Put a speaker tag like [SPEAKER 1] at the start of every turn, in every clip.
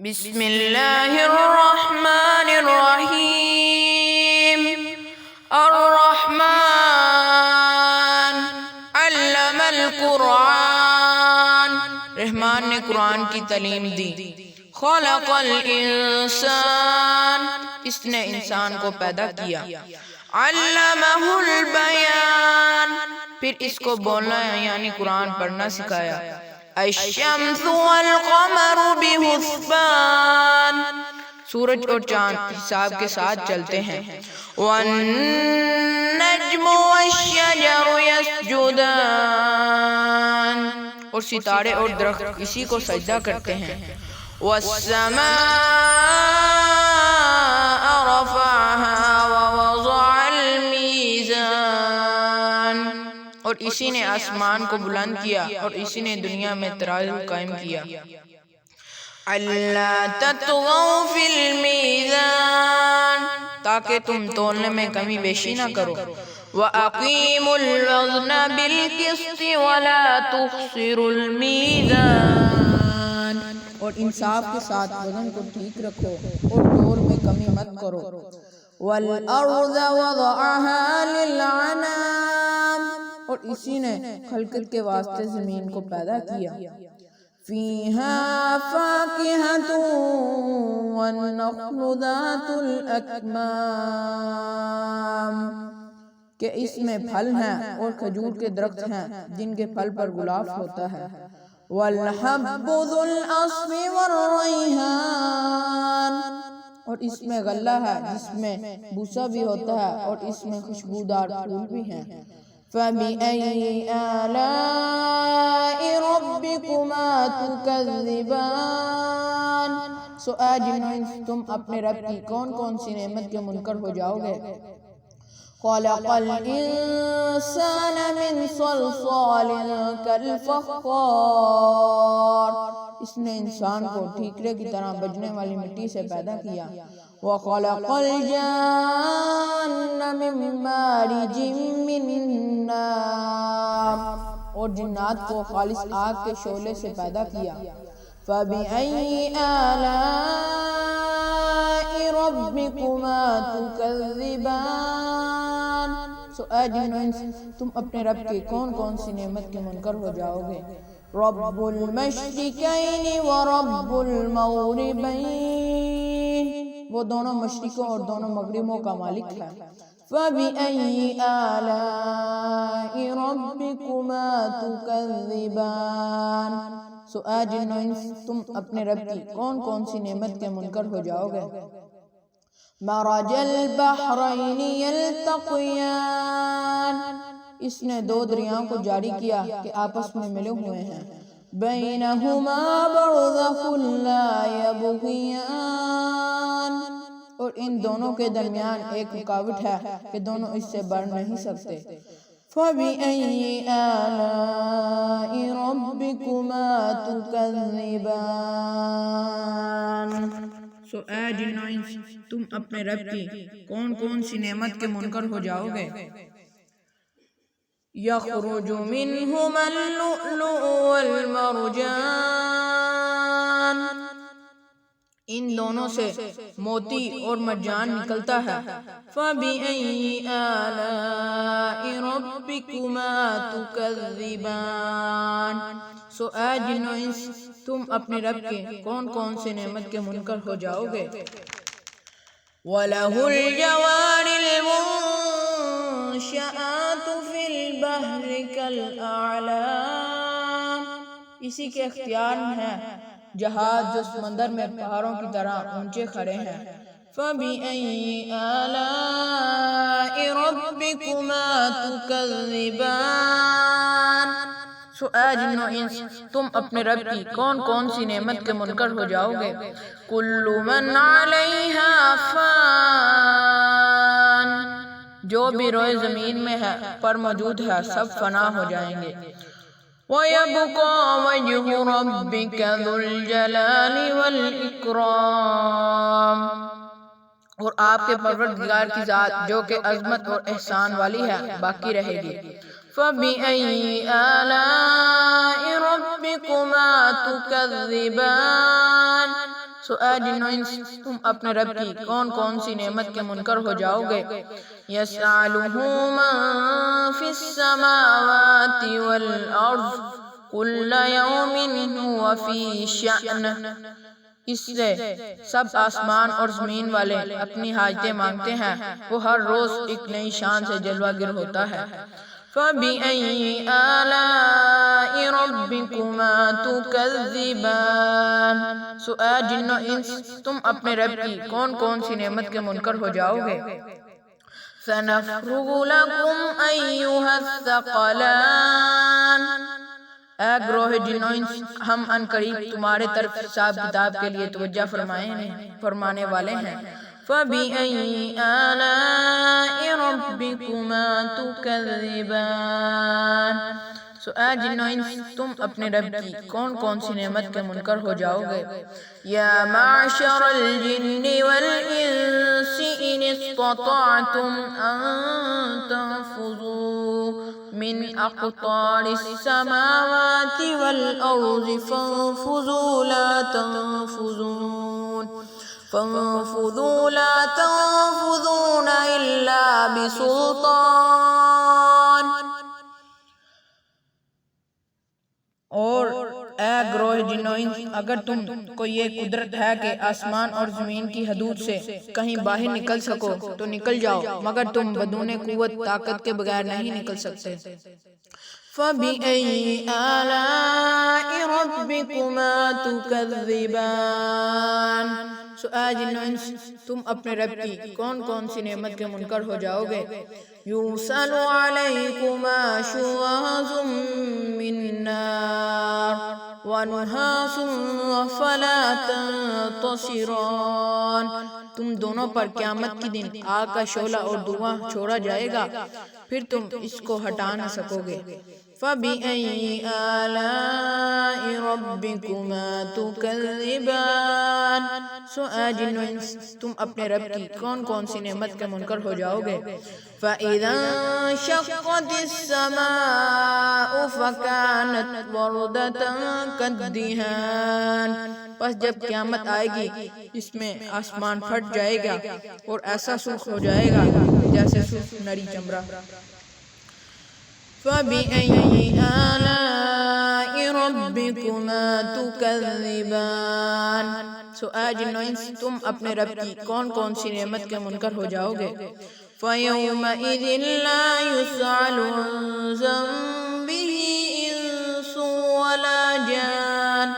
[SPEAKER 1] بسم اللہ الرحمن الرحیم الرحمن علم القرآن، رحمان نے قرآن کی تعلیم دی۔ خلق الانسان، اس نے انسان کو پیدا کیا۔ علمہ البیان، پھر اس کو بولنا یعنی قرآن پڑھنا سکھایا۔ الشمس والقمر بحسبان، سورج اور چاند حساب کے ساتھ چلتے ہیں۔ والنجم والشجر يسجدان، اور ستارے اور درخت اسی کو سجدہ کرتے ہیں۔ والسماء رفعها ووضع الميزان، اور اسی نے آسمان کو بلند کیا اور اسی نے دنیا میں ترازو قائم کیا۔ اللہ تطغوا فی المیزان، تاکہ تم تولنے میں کمی بیشی نہ کرو۔ وَأَقِيمُوا الْوَزْنَ بِالْقِسْطِ وَلَا تُخْسِرُوا الْمِيزَانَ، اور انصاف کے ساتھ وزن کو ٹھیک رکھو اور تول میں کمی مت کرو۔ وَالْأَرْضَ وَضَعَهَا لِلْأَنَامِ، اور اسی نے خلقت کے واسطے زمین کو پیدا کیا۔ فِيهَا فَاكِهَةٌ وَالنَّخْلُ ذَاتُ الْأَكْمَامِ، کہ اس میں پھل ہیں اور کھجور کے درخت ہیں جن کے پھل پر غلاف ہوتا ہے۔ وَالْحَبُّ ذُو الْعَصْفِ وَالرَّيْحَانُ، اور اس میں غلہ ہے جس میں بوسا بھی ہوتا ہے اور اس میں خوشبودار پھول بھی ہیں۔ فَبِأَيِّ آلَاءِ رَبِّكُمَا تُكَذِّبَانِ، سو اے جن و انس تم اپنے رب کی کون کون سی نعمت کے منکر ہو جاؤ گے۔ خَلَقَ الْإِنسَانَ مِنْ صَلْصَالٍ كَالْفَخَّارِ، اس نے انسان کو ٹھیکرے کی طرح بجنے والی مٹی سے پیدا کیا۔ وَخَلَقَ الْجَانَّ مِن مَارِجٍ مِّن نَّارٍ، اور جنات کو خالص آگ کے شعلے سے پیدا کیا۔ فَبِأَيِّ آلَاءِ رَبِّكُمَا تُكَذِّبَانِ، سو اے جن و انس تم اپنے رب کی کون کون سی نعمت کے منکر ہو جاؤ گے۔ رب المشرقین ورب المغربین، وہ دونوں مشرقوں اور دونوں مغربوں کا مالک ہے۔ فَبِأَيِّ آلَاءِ رَبِّكُمَا تُكَذِّبَانِ، سو اے جن و انس تم اپنے رب کی کون کون سی نعمت کے منکر ہو جاؤ گے۔ مَرَجَ الْبَحْرَيْنِ يَلْتَقِيَانِ، اس نے دو دریاؤں کو جاری کیا کہ آپس میں ملے ہوئے ہیں۔ بَيْنَهُمَا بَرْزَخٌ لَا يَبْغِيَانِ، اور ان دونوں کے درمیان ایک رکاوٹ ہے کہ دونوں اس سے بڑھ نہیں سکتے۔ فَبِأَيِّ آلَاءِ رَبِّكُمَا تُكَذِّبَانِ، سو اے جن و انس تم اپنے رب کی کون کون سی نعمت کے منکر ہو جاؤ گے۔ یخرج منہما اللؤلؤ والمرجان، ان دونوں سے موتی اور مرجان نکلتا ہے۔ فَبِأَيِّ آلَاءِ رَبِّكُمَا تُكَذِّبَانِ، سو اے جن و انس تم اپنے رب کے کون کون سے نعمت کے منکر ہو جاؤ گے۔ وَلَهُ الْجَوَارِ الْمُنشَآتُ فِي الْبَحْرِ كَالْأَعْلَامِ، اسی کے اختیار میں ہے جہاز جو سمندر میں پہاڑوں کی طرح اونچے کھڑے ہیں۔ فَبِأَيِّ آلَاءِ رَبِّكُمَا تُكَذِّبَانِ، سو اے جن و انس تم اپنے رب کی کون کون سی نعمت کے منکر ہو جاؤ گے۔ کُلُّ مَنْ عَلَيْهَا فَانٍ، جو بھی روئے زمین میں ہے پر موجود ہے سب فنا ہو جائیں گے۔ وَيَبْقَى وَجْهُ رَبِّكَ ذُو الْجَلَالِ وَالْإِكْرَامِ، اور آپ کے پروردگار کی ذات جو کہ عظمت اور احسان والی ہے باقی رہے گی۔ فَبِأَيِّ آلَاءِ رَبِّكُمَا تُكَذِّبَانِ، سو اے جن و انس تم اپنے رب کی کون کون سی نعمت کے منکر ہو جاؤ گے. یسألہ من فی السماوات والارض کل یوم هو فی شأن. اس سے سب آسمان اور زمین والے اپنی حاجتیں مانگتے ہیں، وہ ہر روز ایک نئی شان سے جلوہ گر ہوتا ہے. فَبِأَيِّ آلَاءِ رَبِّكُمَا تُكَذِّبَانِ. سو اے جن و انس تم اپنے رب کی کون کون سی نعمت کے منکر ہو جاؤ گے. سَنَفْرُغُ لَكُمْ أَيُّهَا الثَّقَلَانِ. اے گروہ جن و انس ہم ان قریب تمہارے طرف حساب کتاب کے لیے توجہ فرمانے والے ہیں. فَبِأَيِّ آلَاءِ رَبِّكُمَا تُكَذِّبَانِ. سو اے جن و انس تم اپنے رب کی کون کون سی نعمت کے منکر ہو جاؤ گے. یا معشر الجن والانس ان استطعتم ان تنفذوا من اقطار السماوات والارض فانفذوا لا تنفذون الا بسلطان. اور اے گروہ جن و انس اگر تم کو یہ قدرت ہے کہ آسمان اور زمین کی حدود سے کہیں باہر نکل سکو تو نکل جاؤ، مگر تم بدون قوت طاقت کے بغیر نہیں نکل سکتے. فَبِأَيِّ آلَاءِ رَبِّكُمَا تُكَذِّبَانِ. سو اے جن و انس تم اپنے رب کی کون کون سی نعمت کے منکر ہو جاؤ گے. یُرْسَلُ عَلَيْكُمَا شُوَاظٌ مِّن نَّارٍ وَنُحَاسٌ فَلَا تَنتَصِرَانِ. تم دونوں پر قیامت کے دن آگ کا شعلہ اور دھواں چھوڑا جائے گا، پھر تم اس کو ہٹا نہ سکو گے. فَبِأَيِّ آلَاءِ رَبِّكُمَا تُكَذِّبَانِ. سو اے جن و انس تم اپنے رب کی کون کون سی نعمت کے منکر ہو جاؤ گے. فَإِذَا انشَقَّتِ السَّمَاءُ فَكَانَتْ وَرْدَةً كَالدِّهَانِ. پس جب قیامت آئے گی اس میں آسمان پھٹ جائے گا اور ایسا سرخ ہو جائے گا جیسے سرخ نری چمڑا. فَبِأَيِّ آلَاءِ رَبِّكُمَا تُكَذِّبَانِ. سو اے جن و انس تم اپنے رب کی کون کون سی نعمت کے منکر ہو جاؤ گے. فَيَوْمَئِذٍ لَا يُسْأَلُ عَنْ ذَنبِهِ إِنسٌ وَلَا جَانٌ.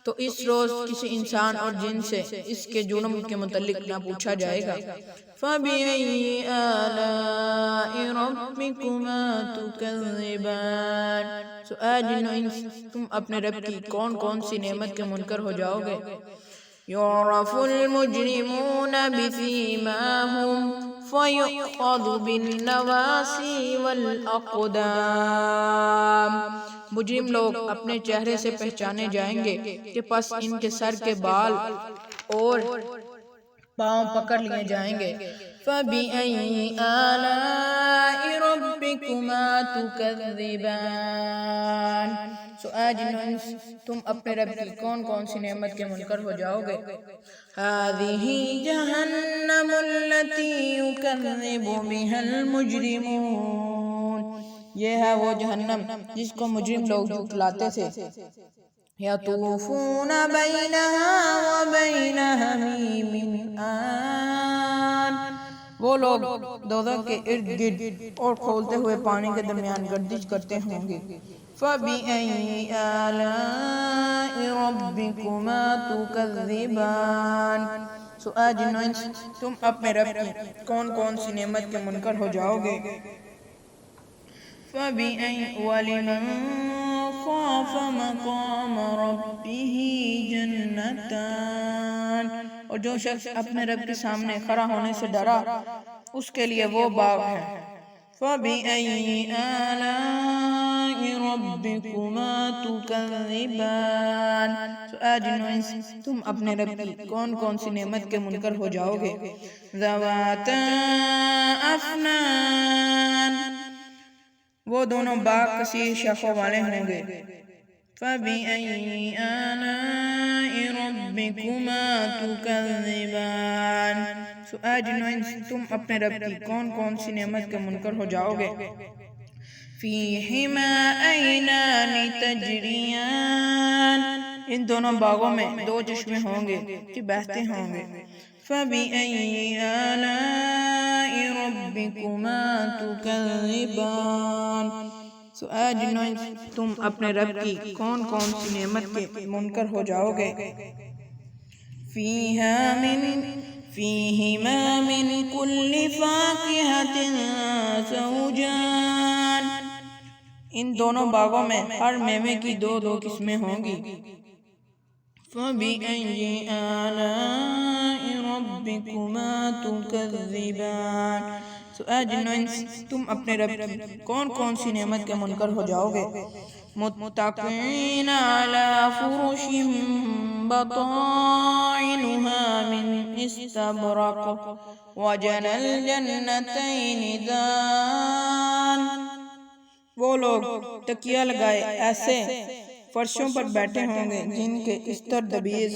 [SPEAKER 1] تو اس روز کسی انسان اور جن سے اس کے جرم کے متعلق نہ پوچھا جائے گا. فَبِأَيِّ آلَاءِ رَبِّكُمَا تُكَذِّبَانِ. سو اے جن و انس تم اپنے رب کی کون کون سی نعمت کے منکر ہو جاؤ گے. يُعْرَفُ الْمُجْرِمُونَ بِسِيمَاهُمْ فَيُؤْخَذُ بِالنَّوَاصِي وَالْأَقْدَامِ. مجرم لوگ اپنے چہرے سے پہچانے جائیں گے کہ پس ان کے سر کے بال اور پاؤں پکڑ لیے جائیں گے. فَبِأَيِّ آلَاءِ رَبِّكُمَا تُكَذِّبَانِ. سو اے جن و انس تم اپنے رب کی کون کون سی نعمت کے منکر ہو جاؤ گے. هَٰذِهِ جَهَنَّمُ الَّتِي يُكَذِّبُ بِهَا الْمُجْرِمُونَ. یہ ہے وہ جہنم جس کو مجرم لوگ جھٹلاتے تھے. يَطُوفُونَ بَيْنَهَا وَبَيْنَ حَمِيمٍ آنٍ. وہ لوگ دوزخ کے ارد گرد اور کھولتے ہوئے پانی کے درمیان گردش کرتے ہوں گے. فَبِأَيِّ آلَاءِ رَبِّكُمَا تُكَذِّبَانِ. سو اے جن و انس تم اپنے رب کی کون کون سی نعمت کے منکر ہو جاؤ گے. وَلِمَنْ خَافَ مَقَامَ رَبِّهِ جَنَّتَانِ. اور جو شخص اپنے رب کے سامنے کھڑا ہونے سے ڈرا اس کے لیے وہ باغ ہے. فَبِأَيِّ آلَاءِ رَبِّكُمَا تُكَذِّبَانِ. سو اے جن و انس تم اپنے رب کی کون کون سی نعمت کے منکر ہو جاؤ گے. ذَوَاتَا أَفْنَانٍ. وہ دونوں باغ کثیر شاخوں والے ہوں گے. فَبِأَيِّ آلَاءِ رَبِّكُمَا ربکما تکذبان، اے جنوں انس تم اپنے رب کی کون کون سی نعمت کے منکر ہو جاؤ گے؟ فیہما عینان تجریان، ان دونوں باغوں میں دو چشمے ہوں گے کہ بہتے ہوں گے۔ فَبِأَيِّ آلَاءِ رَبِّكُمَا تُكَذِّبَانِ، اے جنوں انس تم اپنے رب کی کون کون سی نعمت کے منکر ہو جاؤ گے؟ فِيهِمَا مِن كُلِّ فَاكِهَةٍ زَوْجَانِ، ان دونوں باغوں میں ہر میوے کی دو دو قسمیں ہوں گی۔ فَبِأَيِّ آلَاءِ رَبِّكُمَا تُكَذِّبَانِ، اے جنوں انس تم اپنے رب کی کون کون سی نعمت کے منکر ہو جاؤ گے؟ متکئین علی فرش بطائنها من استبرق وجنى الجنتین دان، وہ لوگ تکیہ لگائے ایسے فرشوں پر بیٹھے ہوں گے جن کے استر دبیز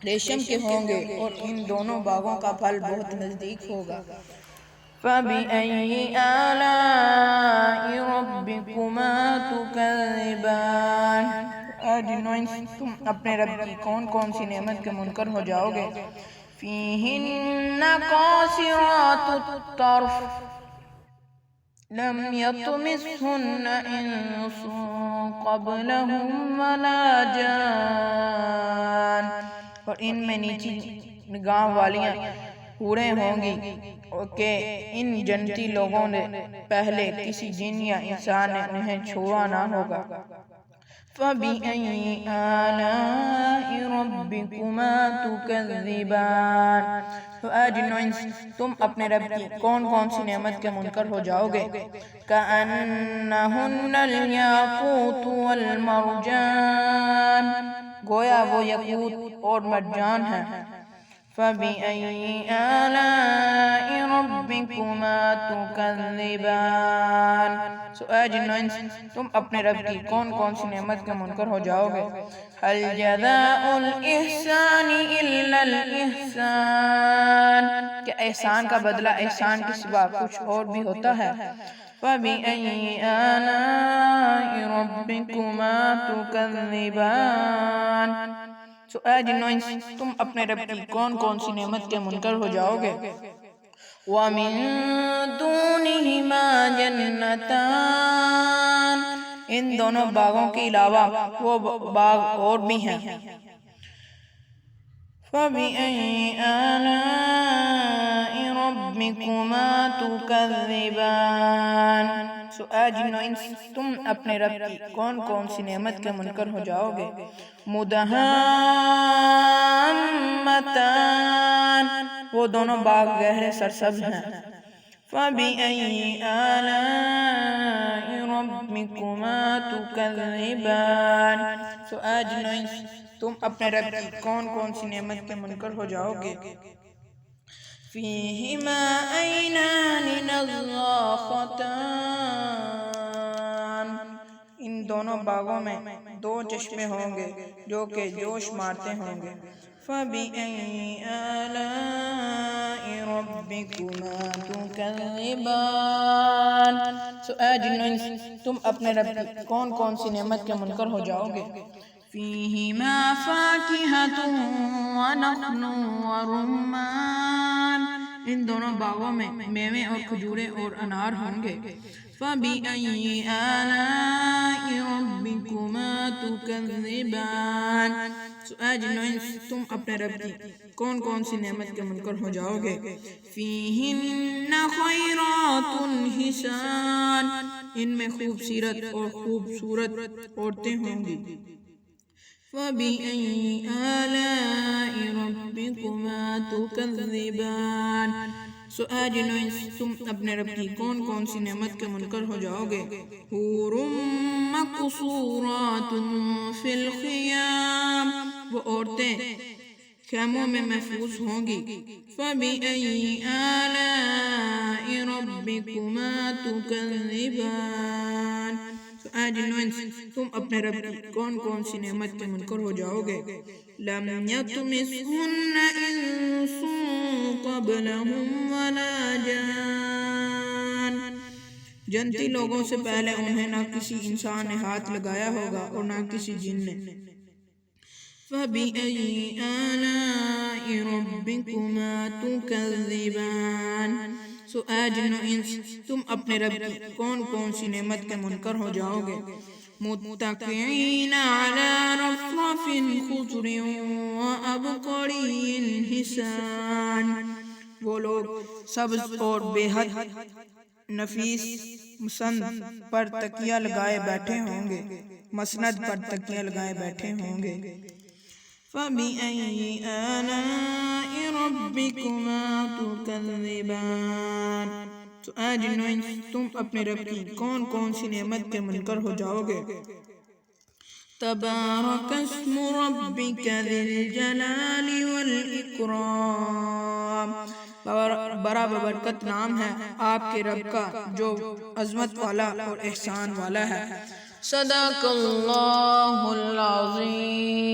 [SPEAKER 1] ریشم کے ہوں گے، اور ان دونوں باغوں کا پھل بہت نزدیک ہوگا۔ فَبِأَيِّ آلَاءِ رَبِّكُمَا تُكَذِّبَانِ، اے جنوں انس تم اپنے رب کی کون کون سی نعمت کے منکر ہو جاؤ گے؟ فِيهِنَّ قَاصِرَاتُ الطَّرْفِ لَمْ يَطْمِثْهُنَّ إِنسٌ قَبْلَهُمْ وَلَا جَانٌ، اور ان میں نیچی نگاہ والیاں حوریں ہوں گی کہ ان جنتی لوگوں نے پہلے کسی جن یا انسان نے انہیں چھوا نہ ہوگا۔ فَبِأَيِّ آلَاءِ رَبِّكُمَا تُكَذِّبَانِ، اے جنوں انس تم اپنے رب کی کون کون سی نعمت کے منکر ہو جاؤ گے؟ كَأَنَّهُنَّ الْيَاقُوتُ وَالْمَرْجَانُ، گویا وہ یاقوت اور مرجان ہیں۔ فَبِأَيِّ آلَاءِ رَبِّكُمَا تُكَذِّبَانِ، اے جنوں انس تم اپنے رب کی کون کون سی نعمت کے منکر ہو جاؤ گے؟ هَلْ جَزَاءُ الْإِحْسَانِ إِلَّا الْإِحْسَانُ، کہ احسان کا بدلہ احسان کے سوا کچھ اور بھی ہوتا ہے؟ فَبِأَيِّ آلَاءِ رَبِّكُمَا تُكَذِّبَانِ، اے جنوں انس تم اپنے رب کی کون کون سی نعمت کے منکر ہو جاؤ گے؟ وَمِن دُونِهِمَا جَنَّتَانِ، ان دونوں باغوں کے علاوہ وہ باغ اور بھی ہیں۔ فَبِأَيِّ آلَاءِ رَبِّكُمَا تُكَذِّبَانِ، اے جنوں انس تم اپنے رب کی کون کون سی نعمت کے منکر ہو جاؤ گے؟ مُدْحَامَّتَانِ، وہ دونوں باغ گہرے سرسبز ہیں۔ فَبِأَيِّ آلَاءِ رَبِّكُمَا تُكَذِّبَانِ، اے جنوں انس تم اپنے رب کی کون کون سی نعمت کے منکر ہو جاؤ گے؟ فِيهِمَا عَيْنَانِ نَضَّاخَتَانِ، ان دونوں باغوں میں دو چشمے ہوں گے جو کہ جوش مارتے ہوں گے۔ فَبِأَيِّ آلَاءِ رَبِّكُمَا تُكَذِّبَانِ، اے جنوں انس تم اپنے رب کی کون کون سی نعمت کے منکر ہو جاؤ گے؟ فِيهِمَا فَاكِهَةٌ وَنَخْلٌ وَرُمَّانٌ، ان دونوں باغوں میں میوے اور کھجورے اور انار ہوں گے۔ فَبِأَيِّ آلَاءِ رَبِّكُمَا تُكَذِّبَانِ، اے جنوں انس تم اپنے رب کی کون کون سی نعمت کے منکر ہو جاؤ گے؟ فِيهِنَّ خَيْرَاتٌ حِسَانٌ، ان میں خوبصورت اور خوبصورت عورتیں ہوں گی۔ فَبِأَيِّ آلَاءِ رَبِّكُمَا تُكَذِّبَانِ، اے جنوں انس تم اپنے رب کی کون کون سی نعمت کے منکر ہو جاؤ گے؟ حور مقصورات فی الخیام، وہ عورتیں خیموں میں محفوظ ہوں گی۔ فَبِأَيِّ آلَاءِ رَبِّكُمَا تُكَذِّبَانِ، اے جنو انس تم اپنے رب کی کون کون سی نعمت کے منکر ہو جاؤ گے. لم یطمثہن انس قبلہم ولا جان، جنتی لوگوں سے پہلے انہیں نہ کسی انسان نے ہاتھ لگایا ہوگا اور نہ کسی جن نے. فَبِأَيِّ آلَاءِ رَبِّكُمَا تُكَذِّبَانِ، سو اے جن و انس تم اپنے رب کی کون کون سی نعمت کے منکر ہو جاؤ گے. متکئین علی رفرف خضر وابقری حسان، وہ لوگ سبز اور بے حد نفیس مسند پر تکیہ لگائے بیٹھے ہوں گے، مسند پر تکیہ لگائے بیٹھے ہوں گے. فَبِأَيِّ آلَاءِ رَبِّكُمَا تُكَذِّبَانِ، تو اے جن و انس تم اپنے رب کی کون کون سی نعمت کے منکر ہو جاؤ گے. تبارک اسم ربک ذی الجلال والاکرام، بڑا ببرکت نام ہے آپ کے رب کا جو عظمت والا اور احسان والا ہے. صدق اللہ العظیم.